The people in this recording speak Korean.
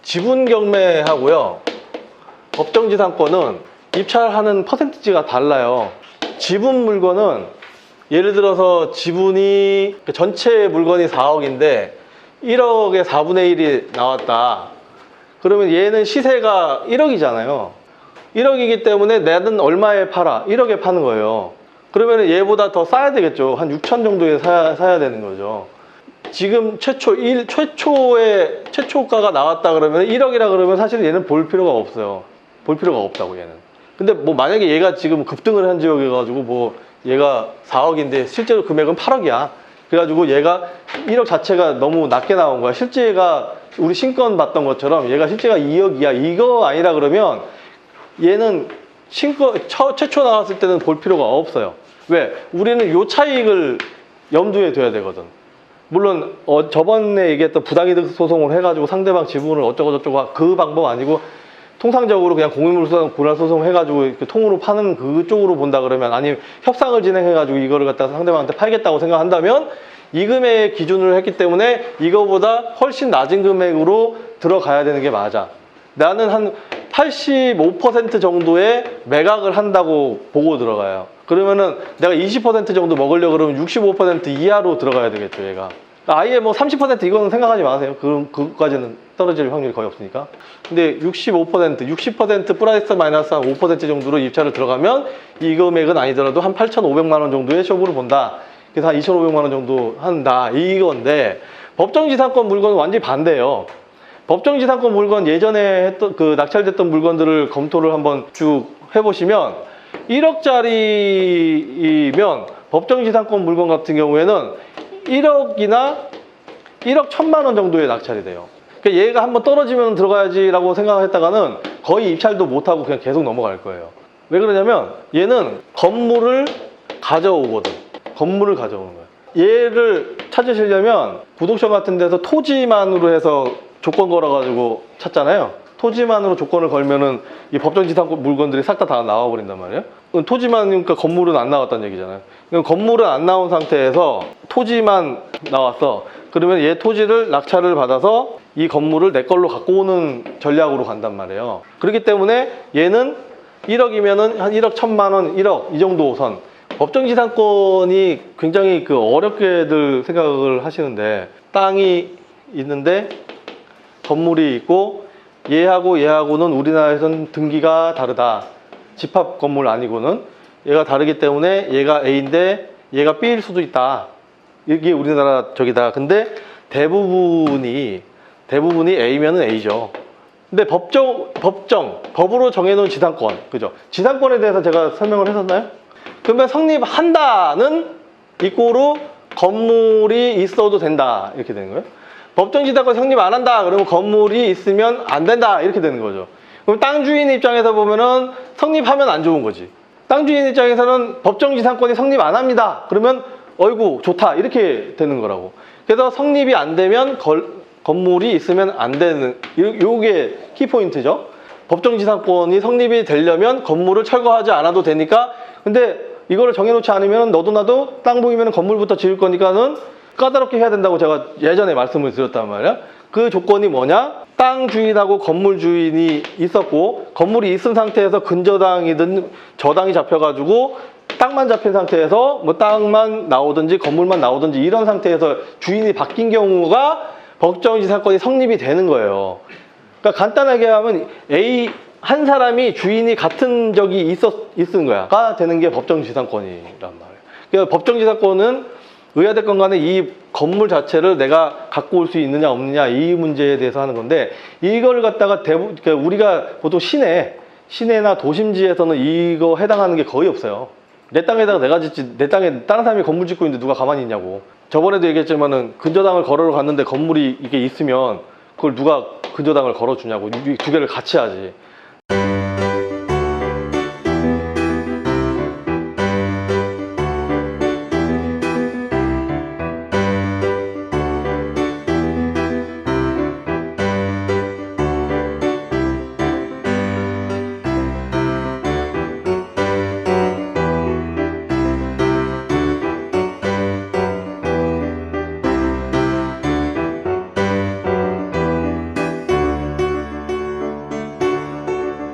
지분 경매하고요, 법정지상권은 입찰하는 퍼센티지가 달라요. 지분 물건은 예를 들어서 지분이 전체 물건이 4억인데 1억에 4분의 1이 나왔다. 그러면 얘는 시세가 1억이잖아요. 1억이기 때문에 나는 얼마에 팔아? 1억에 파는 거예요. 그러면 얘보다 더 싸야 되겠죠. 한 6천 정도에 사야 되는 거죠. 지금 최초가가 나왔다 그러면 1억이라 그러면 사실 얘는 볼 필요가 없어요. 볼 필요가 없다고 얘는. 근데 뭐 만약에 얘가 지금 급등을 한 지역이어가지고 뭐 얘가 4억인데 실제로 금액은 8억이야. 그래가지고 얘가 1억 자체가 너무 낮게 나온 거야. 실제가 우리 신권 봤던 것처럼 얘가 실제가 2억이야. 이거 아니라 그러면 얘는 최초 나왔을 때는 볼 필요가 없어요. 왜? 우리는 요 차익을 염두에 둬야 되거든. 물론 저번에 얘기했던 부당이득 소송을 해가지고 상대방 지분을 어쩌고저쩌고 그 방법 아니고 통상적으로 그냥 공유물소송, 분할소송 해가지고 이렇게 통으로 파는 그쪽으로 본다 그러면, 아니면 협상을 진행해가지고 이거를 갖다가 상대방한테 팔겠다고 생각한다면 이 금액 기준으로 했기 때문에 이거보다 훨씬 낮은 금액으로 들어가야 되는 게 맞아. 나는 한 85% 정도의 매각을 한다고 보고 들어가요. 그러면은 내가 20% 정도 먹으려고 그러면 65% 이하로 들어가야 되겠죠, 얘가. 아예 뭐 30% 이거는 생각하지 마세요. 그거까지는 떨어질 확률이 거의 없으니까. 근데 60% 플러스 마이너스 한 5% 정도로 입찰을 들어가면 이 금액은 아니더라도 한 8,500만 원 정도의 쇼부를 본다. 그래서 한 2,500만 원 정도 한다. 이건데 법정지상권 물건은 완전히 반대예요. 법정지상권 물건 예전에 했던 그 낙찰됐던 물건들을 검토를 한번 쭉 해보시면 1억짜리면 법정지상권 물건 같은 경우에는 1억이나 1억 1,000만 원 정도의 낙찰이 돼요. 그러니까 얘가 한번 떨어지면 들어가야지라고 생각했다가는 거의 입찰도 못하고 그냥 계속 넘어갈 거예요. 왜 그러냐면 얘는 건물을 가져오거든. 건물을 가져오는 거예요. 얘를 찾으시려면 구독션 같은 데서 토지만으로 해서 조건 걸어가지고 찾잖아요. 토지만으로 조건을 걸면은 이 법정지상권 물건들이 싹 다 나와 버린단 말이에요. 토지만이니까 건물은 안 나왔다는 얘기잖아요. 건물은 안 나온 상태에서 토지만 나왔어. 그러면 얘 토지를 낙찰을 받아서 이 건물을 내 걸로 갖고 오는 전략으로 간단 말이에요. 그렇기 때문에 얘는 1억이면은 한 1억 1,000만 원, 1억 이 정도 선. 법정지상권이 굉장히 어렵게들 생각을 하시는데, 땅이 있는데 건물이 있고 얘하고는 우리나라에서는 등기가 다르다. 집합 건물 아니고는 얘가 다르기 때문에 얘가 A인데 얘가 B일 수도 있다. 이게 우리나라 저기다. 근데 대부분이 A면은 A죠. 근데 법으로 정해놓은 지상권, 그죠? 지상권에 대해서 제가 설명을 했었나요? 그러면 성립한다는 이꼬로 건물이 있어도 된다. 이렇게 되는 거예요. 법정지상권 성립 안 한다. 그러면 건물이 있으면 안 된다. 이렇게 되는 거죠. 그럼 땅 주인 입장에서 보면은 성립하면 안 좋은 거지. 땅 주인 입장에서는 법정지상권이 성립 안 합니다. 그러면 어이구 좋다. 이렇게 되는 거라고. 그래서 성립이 안 되면 건물이 있으면 안 되는, 요게 키포인트죠. 법정지상권이 성립이 되려면 건물을 철거하지 않아도 되니까, 근데 이거를 정해놓지 않으면 너도 나도 땅 보이면 건물부터 지을 거니까는 까다롭게 해야 된다고 제가 예전에 말씀을 드렸단 말이야. 그 조건이 뭐냐? 땅 주인하고 건물 주인이 있었고, 건물이 있은 상태에서 근저당이든 저당이 잡혀가지고 땅만 잡힌 상태에서 뭐 땅만 나오든지 건물만 나오든지 이런 상태에서 주인이 바뀐 경우가 법정지상권이 성립이 되는 거예요. 그러니까 간단하게 하면 A 한 사람이 주인이 같은 적이 있은 거야가 되는 게 법정지상권이란 말이에요. 그러니까 법정지상권은 의아됐건 간에 이 건물 자체를 내가 갖고 올 수 있느냐 없느냐 이 문제에 대해서 하는 건데, 이걸 갖다가 그러니까 우리가 보통 시내나 도심지에서는 이거 해당하는 게 거의 없어요. 내 땅에다가 내가 짓지, 내 땅에 다른 사람이 건물 짓고 있는데 누가 가만히 있냐고. 저번에도 얘기했지만은 근저당을 걸어 갔는데 건물이 이게 있으면 그걸 누가 근저당을 걸어주냐고. 두 개를 같이 하지.